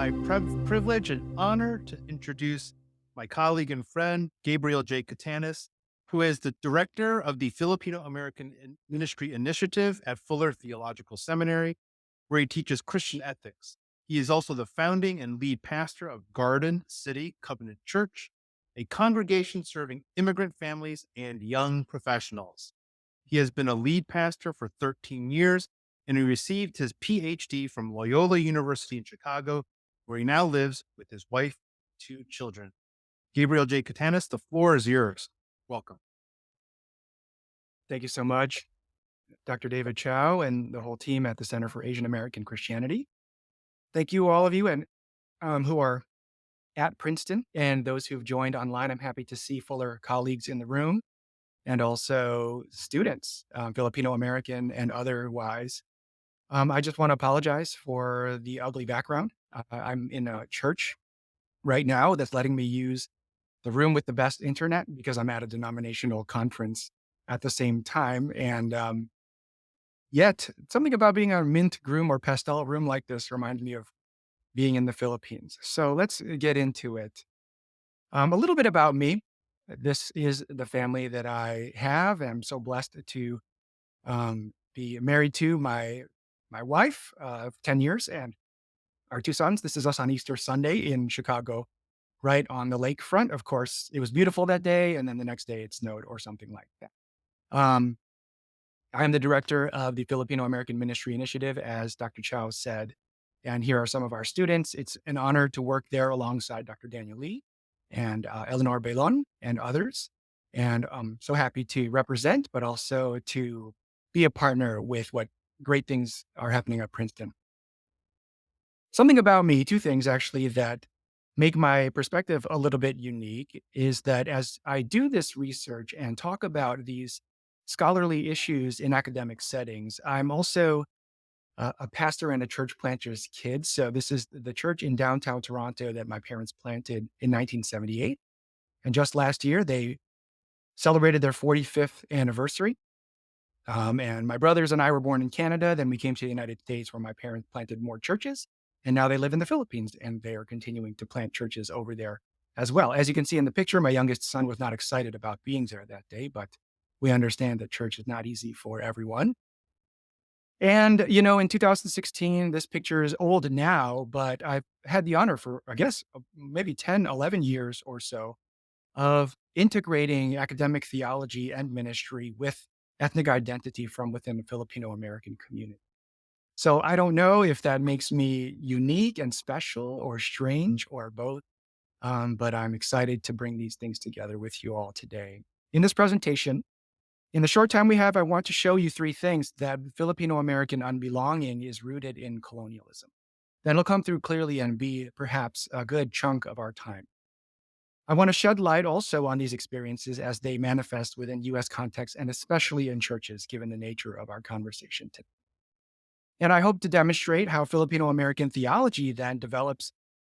my privilege and honor to introduce my colleague and friend, Gabriel J. Catanus, who is the director of the Filipino American Ministry Initiative at Fuller Theological Seminary, where he teaches Christian ethics. He is also the founding and lead pastor of Garden City Covenant Church, a congregation serving immigrant families and young professionals. He has been a lead pastor for 13 years, and he received his PhD from Loyola University in Chicago, where he now lives with his wife and 2 children. Gabriel J. Catanus, the floor is yours. Welcome. Thank you so much, Dr. David Chow and the whole team at the Center for Asian American Christianity. Thank you, all of you, and who are at Princeton and those who've joined online. I'm happy to see Fuller colleagues in the room and also students, Filipino American and otherwise. I just want to apologize for the ugly background. I'm in a church right now that's letting me use the room with the best internet because I'm at a denominational conference at the same time. And yet, something about being a mint room or pastel room like this reminds me of being in the Philippines. So let's get into it. A little bit about me. This is the family that I have. I'm so blessed to be married to my wife of 10 years and our 2 sons. This is us on Easter Sunday in Chicago, right on the lakefront. Of course, it was beautiful that day, and then the next day it snowed or something like that. Um, I am the director of the Filipino American Ministry Initiative, as Dr. Chow said. And here are some of our students. It's an honor to work there alongside Dr. Daniel Lee and Eleanor Belon and others. And I'm so happy to represent, but also to be a partner with what great things are happening at Princeton. Something about me, 2 things actually, that make my perspective a little bit unique is that as I do this research and talk about these scholarly issues in academic settings, I'm also a pastor and a church planter's kid. So this is the church in downtown Toronto that my parents planted in 1978. And just last year, they celebrated their 45th anniversary. And my brothers and I were born in Canada. Then we came to the United States where my parents planted more churches. And now they live in the Philippines and they are continuing to plant churches over there as well. As you can see in the picture, my youngest son was not excited about being there that day, but we understand that church is not easy for everyone. And, in 2016, this picture is old now, but I've had the honor for, I guess, maybe 10, 11 years or so of integrating academic theology and ministry with ethnic identity from within the Filipino American community. So I don't know if that makes me unique and special or strange or both, but I'm excited to bring these things together with you all today. In this presentation, in the short time we have, I want to show you 3 things that Filipino American unbelonging is rooted in colonialism. Then it'll come through clearly and be perhaps a good chunk of our time. I want to shed light also on these experiences as they manifest within US context and especially in churches, given the nature of our conversation today. And I hope to demonstrate how Filipino American theology then develops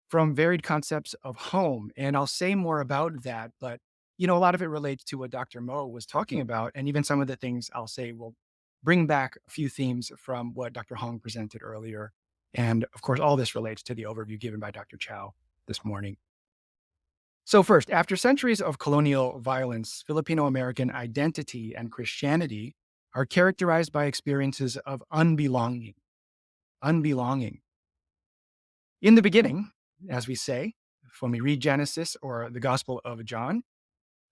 from varied concepts of home. And I'll say more about that, but a lot of it relates to what Dr. Mo was talking about. And even some of the things I'll say will bring back a few themes from what Dr. Hong presented earlier. And of course, all this relates to the overview given by Dr. Chow this morning. So first, after centuries of colonial violence, Filipino American identity and Christianity are characterized by experiences of unbelonging. Unbelonging. In the beginning, as we say, when we read Genesis or the Gospel of John,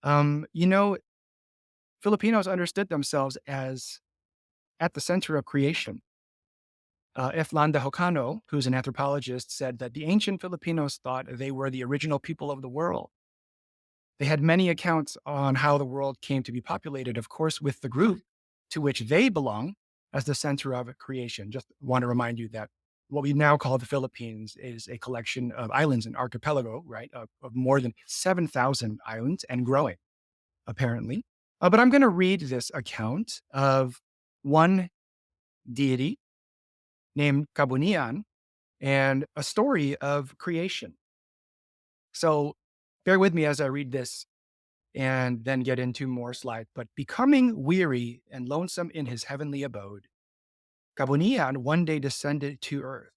um, you know, Filipinos understood themselves as at the center of creation. F. Landa Hocano, who's an anthropologist, said that the ancient Filipinos thought they were the original people of the world. They had many accounts on how the world came to be populated, of course, with the group to which they belong as the center of creation. Just want to remind you that what we now call the Philippines is a collection of islands, an archipelago, right, of more than 7,000 islands and growing, apparently. But I'm going to read this account of one deity named Kabunian and a story of creation. So bear with me as I read this and then get into more slides. But becoming weary and lonesome in his heavenly abode, Kabunian one day descended to earth.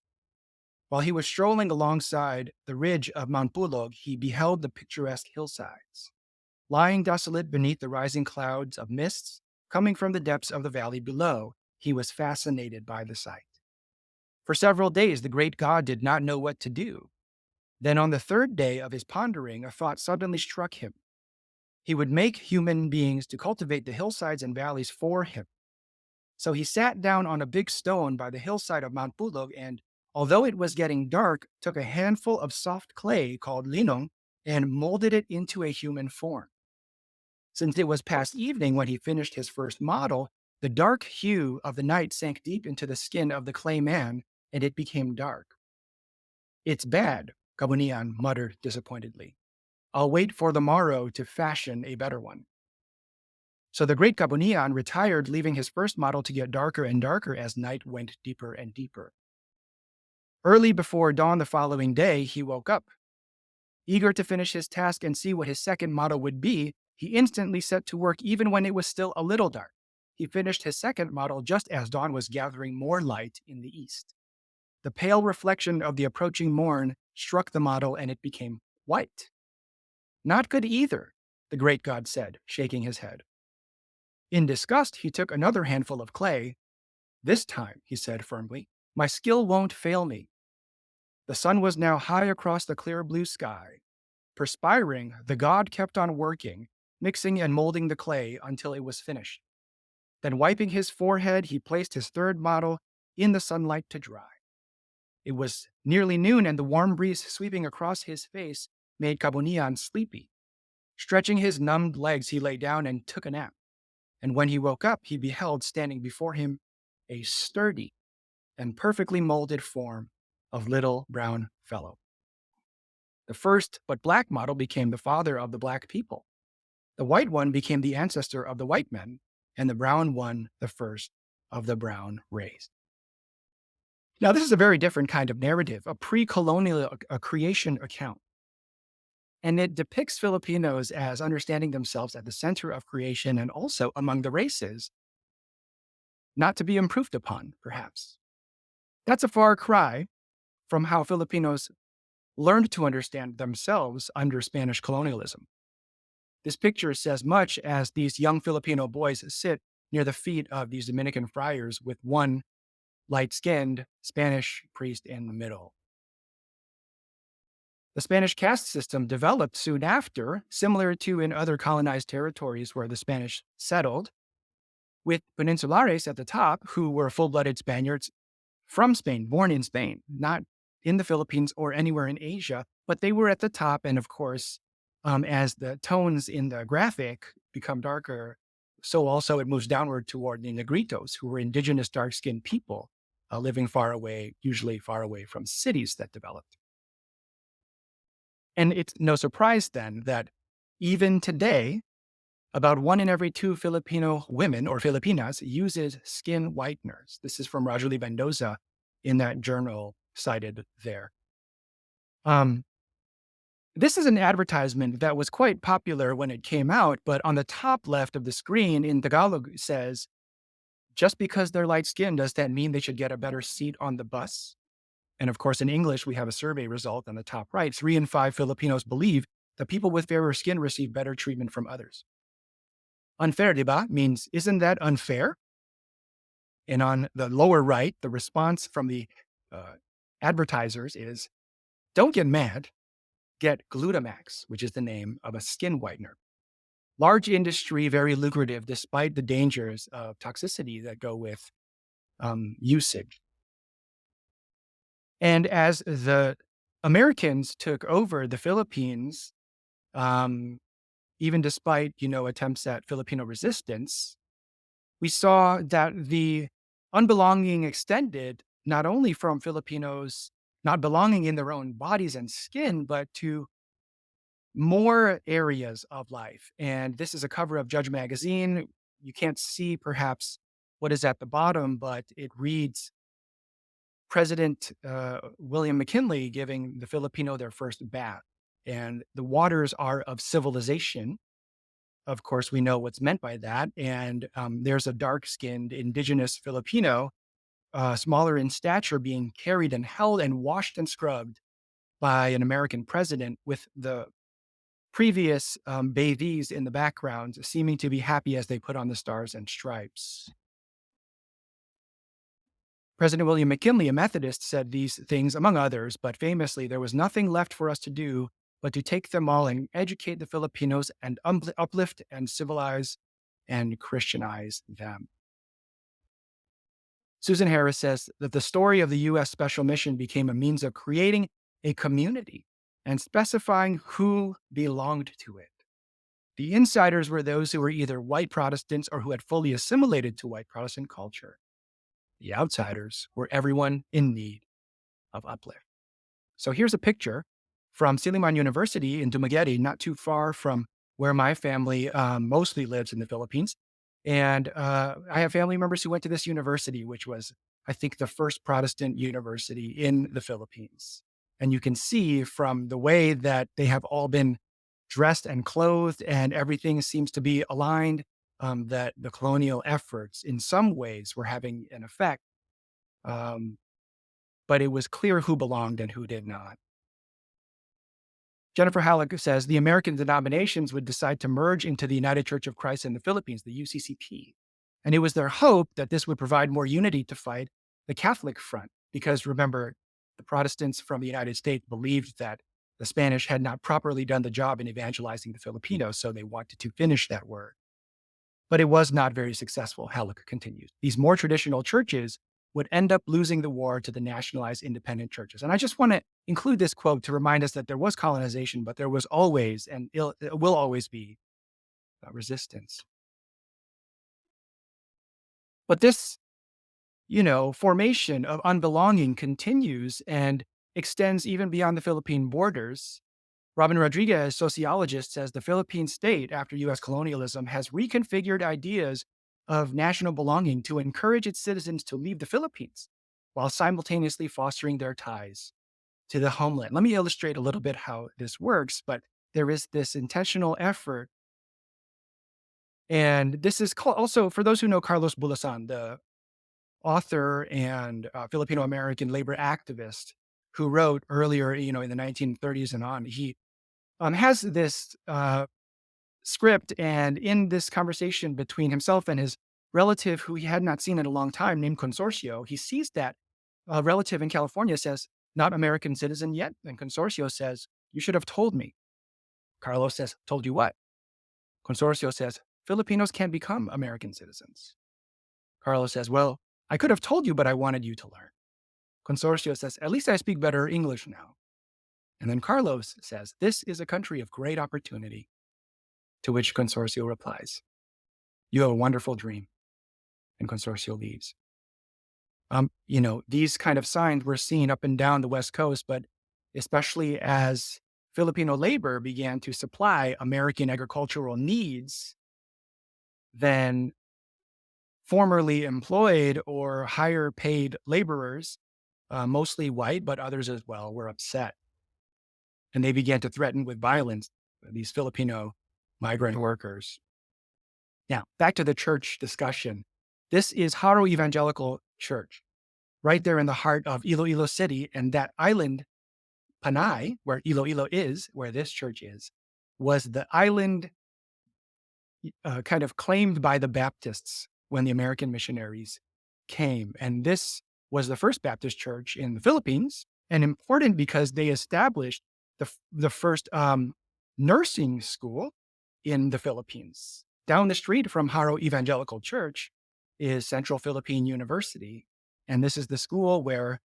While he was strolling alongside the ridge of Mount Bulog, he beheld the picturesque hillsides, lying desolate beneath the rising clouds of mists coming from the depths of the valley below. He was fascinated by the sight. For several days, the great god did not know what to do. Then, on the third day of his pondering, a thought suddenly struck him. He would make human beings to cultivate the hillsides and valleys for him. So he sat down on a big stone by the hillside of Mount Bulog and, although it was getting dark, took a handful of soft clay called linong and molded it into a human form. Since it was past evening when he finished his first model, the dark hue of the night sank deep into the skin of the clay man, and it became dark. "It's bad," Kabunian muttered disappointedly. "I'll wait for the morrow to fashion a better one." So the great Kabunian retired, leaving his first model to get darker and darker as night went deeper and deeper. Early before dawn the following day, he woke up. Eager to finish his task and see what his second model would be, he instantly set to work even when it was still a little dark. He finished his second model just as dawn was gathering more light in the east. The pale reflection of the approaching morn struck the model and it became white. "Not good either," the great god said, shaking his head. In disgust, he took another handful of clay. "This time," he said firmly, "my skill won't fail me." The sun was now high across the clear blue sky. Perspiring, the god kept on working, mixing and molding the clay until it was finished. Then, wiping his forehead, he placed his third model in the sunlight to dry. It was nearly noon, and the warm breeze sweeping across his face made Kabunian sleepy. Stretching his numbed legs, he lay down and took a nap. And when he woke up, he beheld standing before him a sturdy and perfectly molded form of little brown fellow. The first but black model became the father of the black people. The white one became the ancestor of the white men, and the brown one the first of the brown race. Now, this is a very different kind of narrative, a pre-colonial creation account. And it depicts Filipinos as understanding themselves at the center of creation and also among the races, not to be improved upon, perhaps. That's a far cry from how Filipinos learned to understand themselves under Spanish colonialism. This picture says much as these young Filipino boys sit near the feet of these Dominican friars with one light-skinned Spanish priest in the middle. The Spanish caste system developed soon after, similar to in other colonized territories where the Spanish settled, with peninsulares at the top who were full-blooded Spaniards from Spain, born in Spain, not in the Philippines or anywhere in Asia, but they were at the top. And of course, as the tones in the graphic become darker, so also it moves downward toward the Negritos, who were indigenous dark-skinned people living far away, usually far away from cities that developed. And it's no surprise then that even today, about 1 in every 2 Filipino women or Filipinas uses skin whiteners. This is from Rajuli Mendoza in that journal cited there. This is an advertisement that was quite popular when it came out, but on the top left of the screen in Tagalog it says, "Just because they're light skinned, does that mean they should get a better seat on the bus?" And of course, in English, we have a survey result on the top right. 3 in 5 Filipinos believe that people with fairer skin receive better treatment from others. Unfair, diba? Means, isn't that unfair? And on the lower right, the response from the advertisers is, "Don't get mad. Get Glutamax," which is the name of a skin whitener. Large industry, very lucrative, despite the dangers of toxicity that go with usage. And as the Americans took over the Philippines, even despite, attempts at Filipino resistance, we saw that the unbelonging extended not only from Filipinos not belonging in their own bodies and skin, but to more areas of life. And this is a cover of Judge Magazine. You can't see perhaps what is at the bottom, but it reads, President William McKinley giving the Filipino their first bath. And the waters are of civilization. Of course, we know what's meant by that. And there's a dark-skinned indigenous Filipino smaller in stature, being carried and held and washed and scrubbed by an American president, with the previous bathees in the background seeming to be happy as they put on the stars and stripes. President William McKinley, a Methodist, said these things, among others, but famously, there was nothing left for us to do but to take them all and educate the Filipinos and uplift and civilize and Christianize them. Susan Harris says that the story of the US Special Mission became a means of creating a community and specifying who belonged to it. The insiders were those who were either white Protestants or who had fully assimilated to white Protestant culture. The outsiders were everyone in need of uplift. So here's a picture from Silliman University in Dumaguete, not too far from where my family mostly lives in the Philippines. And I have family members who went to this university, which was, I think, the first Protestant university in the Philippines. And you can see from the way that they have all been dressed and clothed and everything seems to be aligned, that the colonial efforts in some ways were having an effect. But it was clear who belonged and who did not. Jennifer Halleck says the American denominations would decide to merge into the United Church of Christ in the Philippines, the UCCP. And it was their hope that this would provide more unity to fight the Catholic front. Because remember, the Protestants from the United States believed that the Spanish had not properly done the job in evangelizing the Filipinos, so they wanted to finish that work. But it was not very successful, Halleck continues. These more traditional churches would end up losing the war to the nationalized independent churches. And I just want to include this quote to remind us that there was colonization, but there was always and it will always be resistance. But this, formation of unbelonging continues and extends even beyond the Philippine borders. Robin Rodriguez, sociologist, says the Philippine state, after US colonialism, has reconfigured ideas of national belonging to encourage its citizens to leave the Philippines while simultaneously fostering their ties to the homeland. Let me illustrate a little bit how this works, but there is this intentional effort. And this is also, for those who know Carlos Bulasan, the author and Filipino American labor activist who wrote earlier, in the 1930s and on, he has this script, and in this conversation between himself and his relative, who he had not seen in a long time, named Consorcio, he sees that a relative in California says, "Not American citizen yet," and Consorcio says, "You should have told me." Carlos says, "Told you what?" Consorcio says, "Filipinos can become American citizens." Carlos says, "Well, I could have told you, but I wanted you to learn." Consorcio says, "At least I speak better English now." And then Carlos says, "This is a country of great opportunity." To which Consorcio replies, "You have a wonderful dream." And Consorcio leaves. These kind of signs were seen up and down the West Coast, but especially as Filipino labor began to supply American agricultural needs, then formerly employed or higher paid laborers, mostly white, but others as well, were upset. And they began to threaten with violence these Filipino migrant workers. Now, back to the church discussion. This is Haro Evangelical Church, right there in the heart of Iloilo City. And that island, Panay, where Iloilo is, where this church is, was the island kind of claimed by the Baptists when the American missionaries came. And this was the first Baptist church in the Philippines, and important because they established the first nursing school in the Philippines. Down the street from Haro Evangelical Church is Central Philippine University. And this is the school where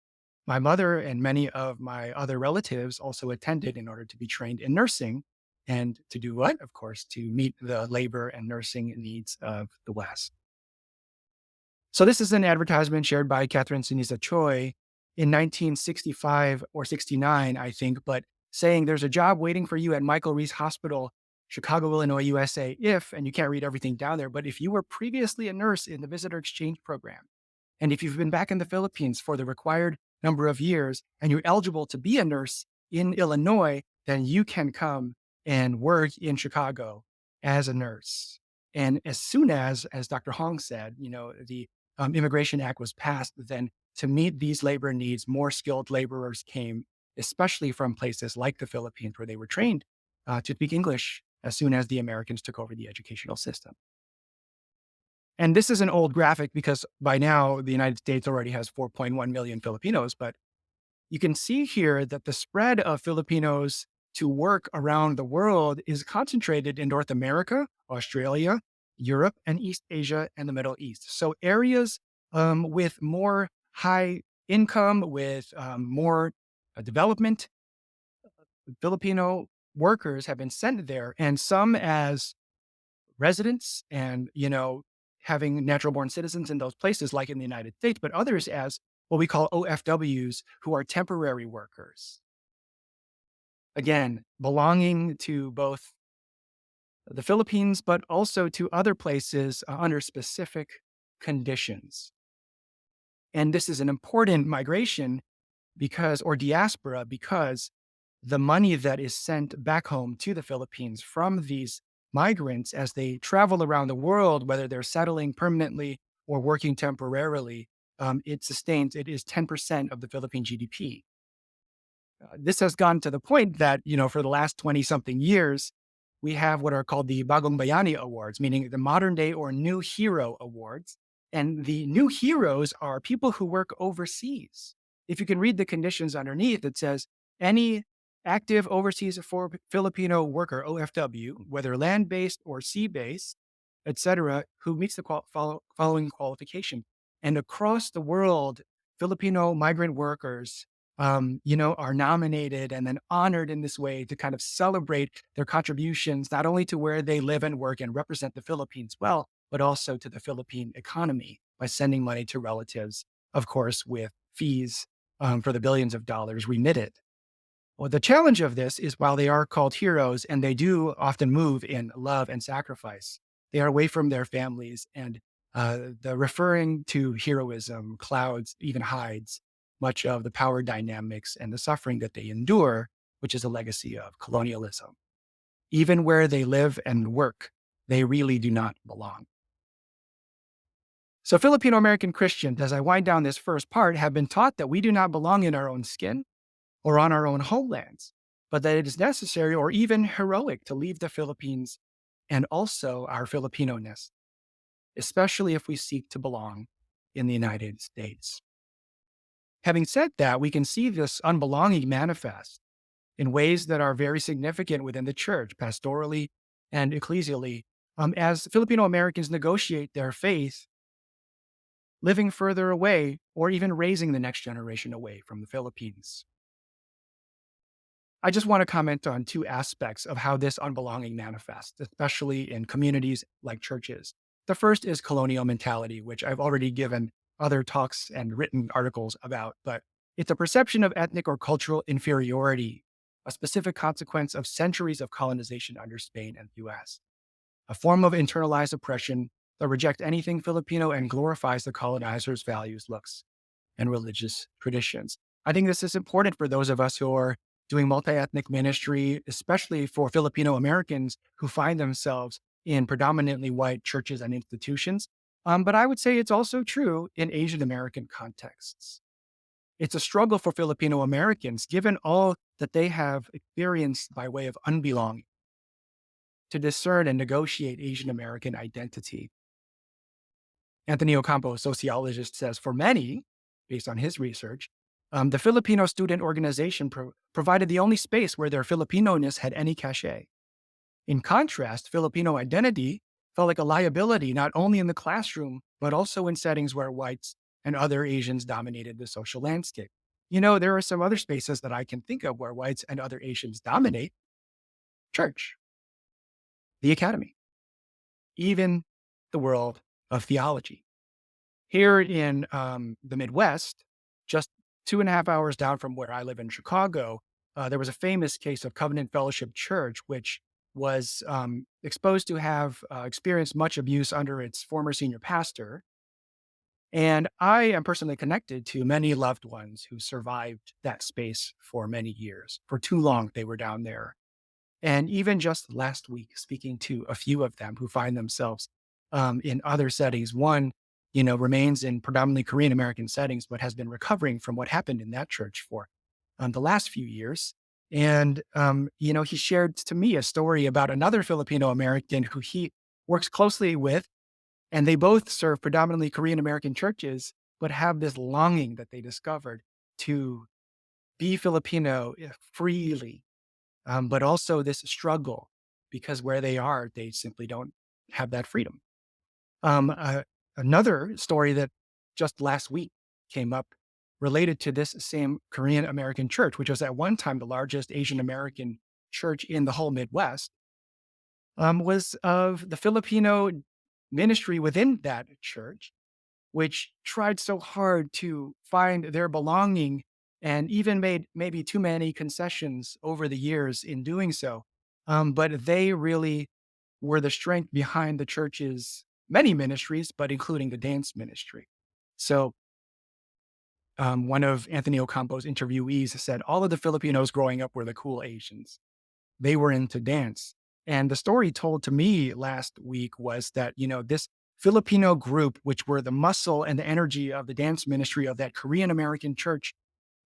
my mother and many of my other relatives also attended in order to be trained in nursing. And to do what? Of course, to meet the labor and nursing needs of the West. So this is an advertisement shared by Catherine Sinisa Choi in 1965 or 69, I think, but saying there's a job waiting for you at Michael Reese Hospital, Chicago, Illinois, USA, and you can't read everything down there, but if you were previously a nurse in the visitor exchange program, and if you've been back in the Philippines for the required number of years, and you're eligible to be a nurse in Illinois, then you can come and work in Chicago as a nurse. And as soon as Dr. Hong said, the Immigration Act was passed, then to meet these labor needs, more skilled laborers came, especially from places like the Philippines, where they were trained to speak English as soon as the Americans took over the educational system. And this is an old graphic because by now the United States already has 4.1 million Filipinos, but you can see here that the spread of Filipinos to work around the world is concentrated in North America, Australia, Europe, and East Asia and the Middle East. So areas with more high income, with more development, Filipino workers have been sent there, and some as residents and, having natural born citizens in those places, like in the United States, but others as what we call OFWs, who are temporary workers. Again, belonging to both the Philippines, but also to other places under specific conditions. And this is an important migration or diaspora, because the money that is sent back home to the Philippines from these migrants as they travel around the world, whether they're settling permanently or working temporarily, it is 10% of the Philippine GDP. This has gone to the point that, for the last 20 something years, we have what are called the Bagong Bayani Awards, meaning the modern day or new hero awards. And the new heroes are people who work overseas. If you can read the conditions underneath, it says any active overseas for Filipino worker, OFW, whether land-based or sea-based, etc., who meets the following qualification. And across the world, Filipino migrant workers are nominated and then honored in this way to kind of celebrate their contributions, not only to where they live and work and represent the Philippines well, but also to the Philippine economy by sending money to relatives, of course, with fees for the billions of dollars remitted. Well, the challenge of this is while they are called heroes and they do often move in love and sacrifice, they are away from their families, and the referring to heroism clouds, even hides much of the power dynamics and the suffering that they endure, which is a legacy of colonialism. Even where they live and work, they really do not belong. So Filipino American Christians, as I wind down this first part, have been taught that we do not belong in our own skin or on our own homelands, but that it is necessary or even heroic to leave the Philippines and also our Filipino-ness, especially if we seek to belong in the United States. Having said that, we can see this unbelonging manifest in ways that are very significant within the church, pastorally and ecclesially, as Filipino Americans negotiate their faith, living further away or even raising the next generation away from the Philippines. I just want to comment on two aspects of how this unbelonging manifests, especially in communities like churches. The first is colonial mentality, which I've already given other talks and written articles about, but it's a perception of ethnic or cultural inferiority, a specific consequence of centuries of colonization under Spain and the US, a form of internalized oppression that rejects anything Filipino and glorifies the colonizers' values, looks, and religious traditions. I think this is important for those of us who are doing multi-ethnic ministry, especially for Filipino Americans who find themselves in predominantly white churches and institutions. But I would say it's also true in Asian American contexts. It's a struggle for Filipino Americans, given all that they have experienced by way of unbelonging, to discern and negotiate Asian American identity. Anthony Ocampo, a sociologist, says for many, based on his research, the Filipino Student Organization provided the only space where their Filipino-ness had any cachet. In contrast, Filipino identity felt like a liability not only in the classroom, but also in settings where whites and other Asians dominated the social landscape. There are some other spaces that I can think of where whites and other Asians dominate: church, the academy, even the world of theology. Here in the Midwest, just 2.5 hours down from where I live in Chicago, there was a famous case of Covenant Fellowship Church, which was exposed to have experienced much abuse under its former senior pastor. And I am personally connected to many loved ones who survived that space for many years. For too long, they were down there. And even just last week, speaking to a few of them who find themselves in other settings, one remains in predominantly Korean American settings, but has been recovering from what happened in that church for the last few years. And, he shared to me a story about another Filipino American who he works closely with, and they both serve predominantly Korean American churches, but have this longing that they discovered to be Filipino freely, but also this struggle because where they are, they simply don't have that freedom. Um, uh, Another story that just last week came up related to this same Korean American church, which was at one time the largest Asian American church in the whole Midwest, was of the Filipino ministry within that church, which tried so hard to find their belonging and even made maybe too many concessions over the years in doing so. But they really were the strength behind the church's many ministries, but including the dance ministry. So, one of Anthony Ocampo's interviewees said all of the Filipinos growing up were the cool Asians. They were into dance. And the story told to me last week was that, this Filipino group, which were the muscle and the energy of the dance ministry of that Korean American church,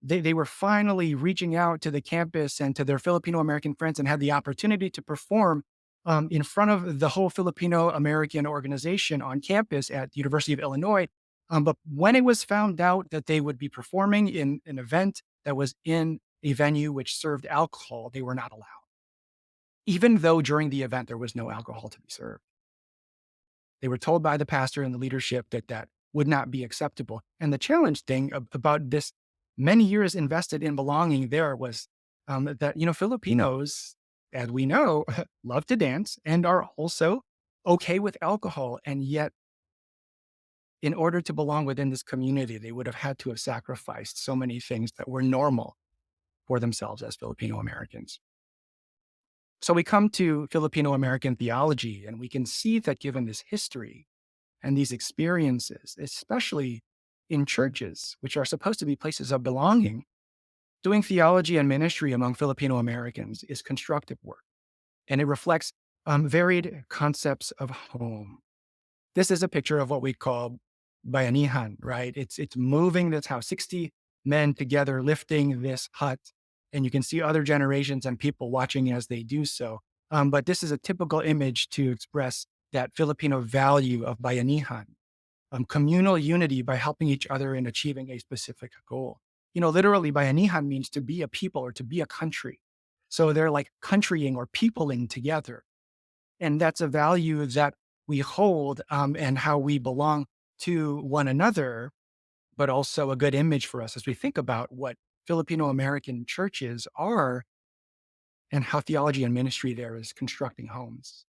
they were finally reaching out to the campus and to their Filipino American friends and had the opportunity to perform in front of the whole Filipino American organization on campus at the University of Illinois. But when it was found out that they would be performing in an event that was in a venue which served alcohol, they were not allowed, even though during the event there was no alcohol to be served. They were told by the pastor and the leadership that that would not be acceptable. And the challenge thing about this many years invested in belonging there was that, Filipinos, as we know, love to dance and are also okay with alcohol. And yet, in order to belong within this community, they would have had to have sacrificed so many things that were normal for themselves as Filipino Americans. So we come to Filipino American theology, and we can see that given this history and these experiences, especially in churches, which are supposed to be places of belonging, doing theology and ministry among Filipino Americans is constructive work, and it reflects varied concepts of home. This is a picture of what we call bayanihan, right? It's moving this house, 60 men together lifting this hut, and you can see other generations and people watching as they do so. But this is a typical image to express that Filipino value of bayanihan, communal unity by helping each other in achieving a specific goal. Literally, bayanihan means to be a people or to be a country. So they're like countrying or peopling together. And that's a value that we hold and how we belong to one another, but also a good image for us as we think about what Filipino American churches are and how theology and ministry there is constructing homes.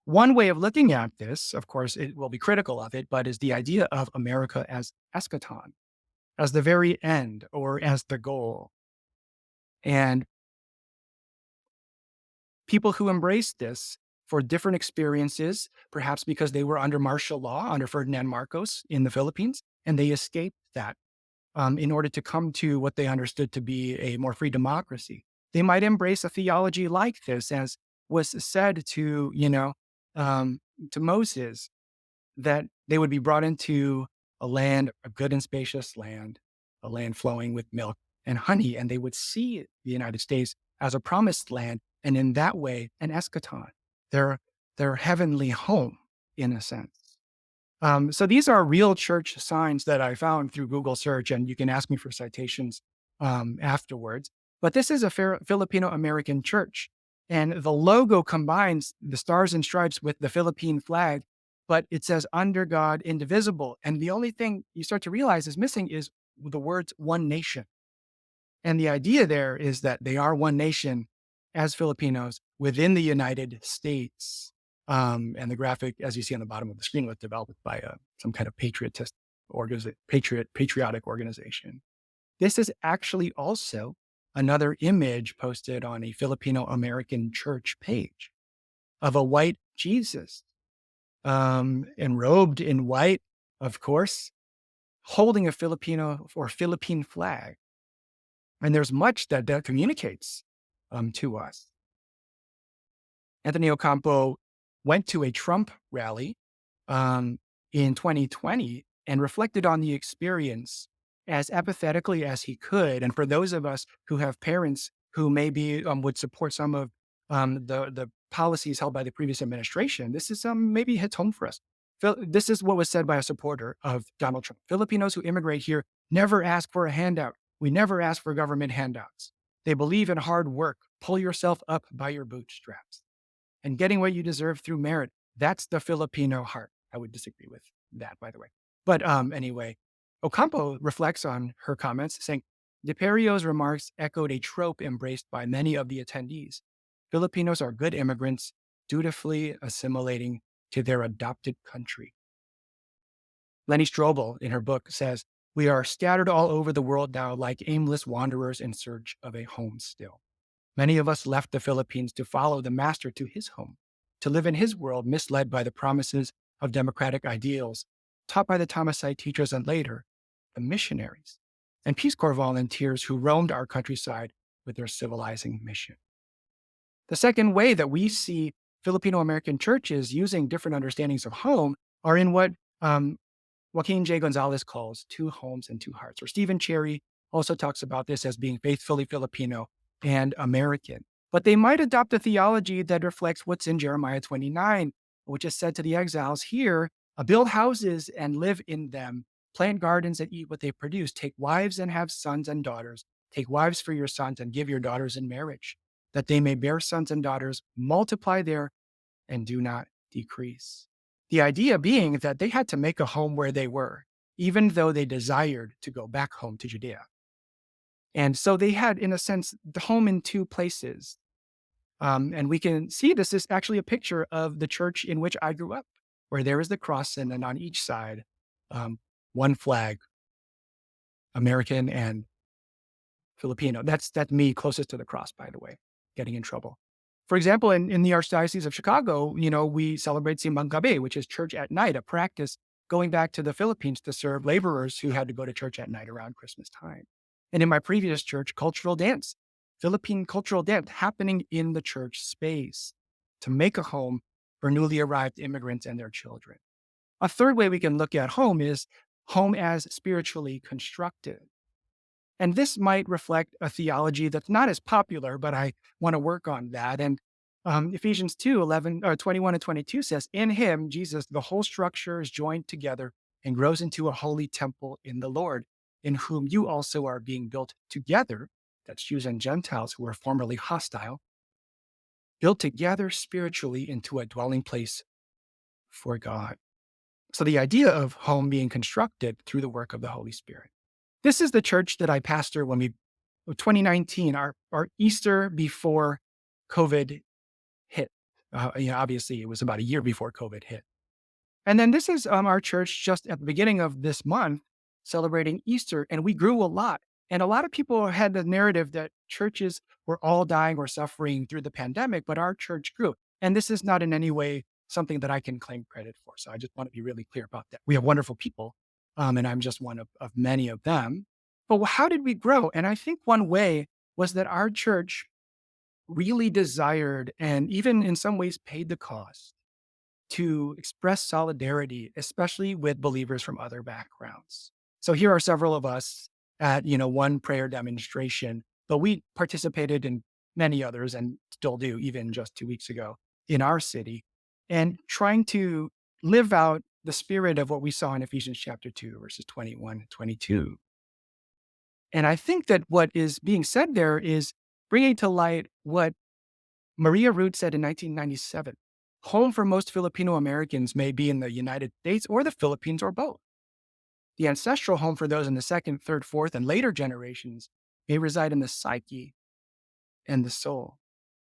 One way of looking at this, of course, it will be critical of it, but is the idea of America as eschaton, as the very end or as the goal. And people who embrace this for different experiences, perhaps because they were under martial law under Ferdinand Marcos in the Philippines, and they escaped that in order to come to what they understood to be a more free democracy. They might embrace a theology like this, as was said to Moses, that they would be brought into a land, a good and spacious land, a land flowing with milk and honey, and they would see the United States as a promised land, and in that way, an eschaton, their heavenly home, in a sense. So these are real church signs that I found through Google search, and you can ask me for citations afterwards. But this is a Filipino American church, and the logo combines the stars and stripes with the Philippine flag, but it says under God, indivisible. And the only thing you start to realize is missing is the words one nation. And the idea there is that they are one nation as Filipinos within the United States. And the graphic, as you see on the bottom of the screen, was developed by some kind of patriotic organization. This is actually also another image posted on a Filipino American church page of a white Jesus, enrobed in white, of course, holding a Filipino or Philippine flag. And there's much that communicates to us. Anthony Ocampo went to a Trump rally in 2020 and reflected on the experience as apathetically as he could. And for those of us who have parents who maybe would support some of the policies held by the previous administration, this is maybe hits home for us. This is what was said by a supporter of Donald Trump. Filipinos who immigrate here never ask for a handout. We never ask for government handouts. They believe in hard work. Pull yourself up by your bootstraps. And getting what you deserve through merit. That's the Filipino heart. I would disagree with that, by the way. But anyway, Ocampo reflects on her comments, saying, DePerrio's remarks echoed a trope embraced by many of the attendees. Filipinos are good immigrants, dutifully assimilating to their adopted country. Lenny Strobel, in her book, says, we are scattered all over the world now like aimless wanderers in search of a home still. Many of us left the Philippines to follow the master to his home, to live in his world misled by the promises of democratic ideals taught by the Thomasite teachers and later, the missionaries and Peace Corps volunteers who roamed our countryside with their civilizing mission. The second way that we see Filipino American churches using different understandings of home are in what Joaquin J. Gonzalez calls two homes and two hearts, or Stephen Cherry also talks about this as being faithfully Filipino and American. But they might adopt a theology that reflects what's in Jeremiah 29, which is said to the exiles here, build houses and live in them, plant gardens and eat what they produce, take wives and have sons and daughters, take wives for your sons and give your daughters in marriage, that they may bear sons and daughters, multiply there and do not decrease. The idea being that they had to make a home where they were, even though they desired to go back home to Judea. And so they had, in a sense, the home in two places. And we can see this is actually a picture of the church in which I grew up, where there is the cross and then on each side, one flag, American and Filipino. That's me closest to the cross, by the way, getting in trouble. For example, in the Archdiocese of Chicago, we celebrate Simbang Gabi, which is church at night, a practice going back to the Philippines to serve laborers who had to go to church at night around Christmas time. And in my previous church, cultural dance, Philippine cultural dance happening in the church space to make a home for newly arrived immigrants and their children. A third way we can look at home is home as spiritually constructed. And this might reflect a theology that's not as popular, but I want to work on that. And Ephesians 21 and 22 says, in him, Jesus, the whole structure is joined together and grows into a holy temple in the Lord, in whom you also are being built together, that's Jews and Gentiles who were formerly hostile, built together spiritually into a dwelling place for God. So the idea of home being constructed through the work of the Holy Spirit. This is the church that I pastor 2019, our Easter before COVID hit. Obviously, it was about a year before COVID hit. And then this is our church just at the beginning of this month celebrating Easter, and we grew a lot. And a lot of people had the narrative that churches were all dying or suffering through the pandemic, but our church grew. And this is not in any way something that I can claim credit for. So I just want to be really clear about that. We have wonderful people, and I'm just one of many of them. But how did we grow? And I think one way was that our church really desired and even in some ways paid the cost to express solidarity, especially with believers from other backgrounds. So here are several of us at, one prayer demonstration, but we participated in many others and still do, even just 2 weeks ago in our city, and trying to live out the spirit of what we saw in Ephesians chapter 2, verses 21 and 22. And I think that what is being said there is bringing to light what Maria Root said in 1997. Home for most Filipino Americans may be in the United States or the Philippines or both. The ancestral home for those in the second, third, fourth, and later generations may reside in the psyche and the soul.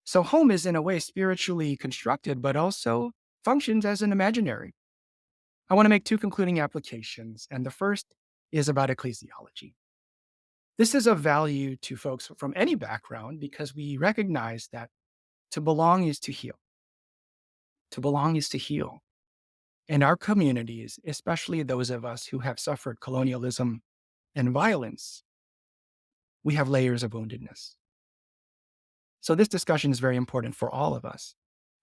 So home is in a way spiritually constructed, but also functions as an imaginary. I want to make two concluding applications, and the first is about ecclesiology. This is of value to folks from any background because we recognize that to belong is to heal. To belong is to heal. And our communities, especially those of us who have suffered colonialism and violence, we have layers of woundedness. So this discussion is very important for all of us.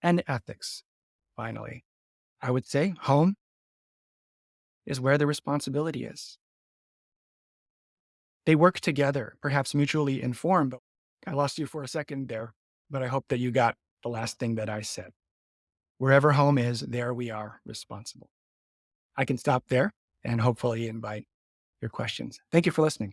And ethics, finally. I would say home is where the responsibility is. They work together, perhaps mutually informed, but I lost you for a second there, but I hope that you got the last thing that I said. Wherever home is, there we are responsible. I can stop there and hopefully invite your questions. Thank you for listening.